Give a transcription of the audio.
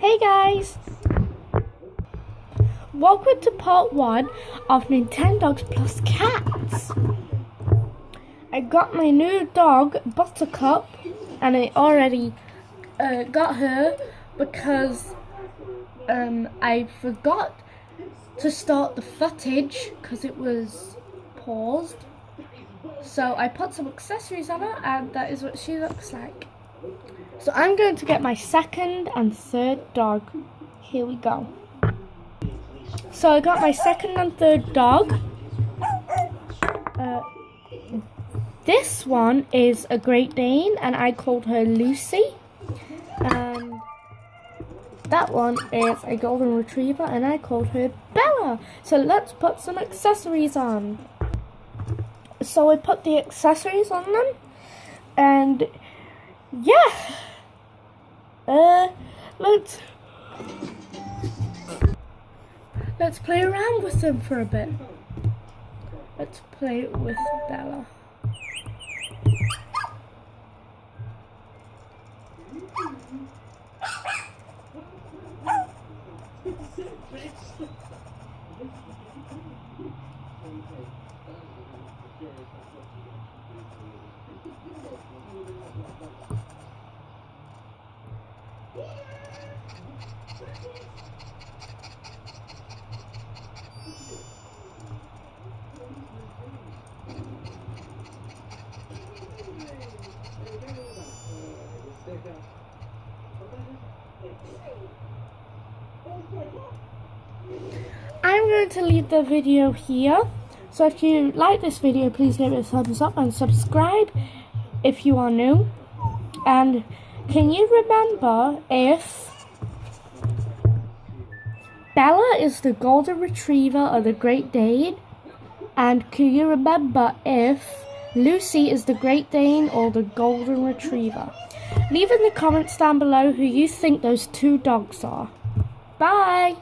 Hey guys! Welcome to part 1 of Nintendogs+Cats. I got my new dog, Buttercup, and I already got her because I forgot to start the footage because it was paused. So I put some accessories on her and that is what she looks like. So I'm going to get my second and third dog. Here we go. So I got my second and third dog. This one is a Great Dane and I called her Lucy. And that one is a Golden Retriever and I called her Bella. So let's put some accessories on. So I put the accessories on them and yeah. Let's play around with them for a bit. Let's play with Bella. I'm going to leave the video here. So if you like this video, please give it a thumbs up and subscribe if you are new. And can you remember if Bella is the Golden Retriever or the Great Dane? And can you remember if Lucy is the Great Dane or the Golden Retriever? Leave in the comments down below who you think those two dogs are. Bye!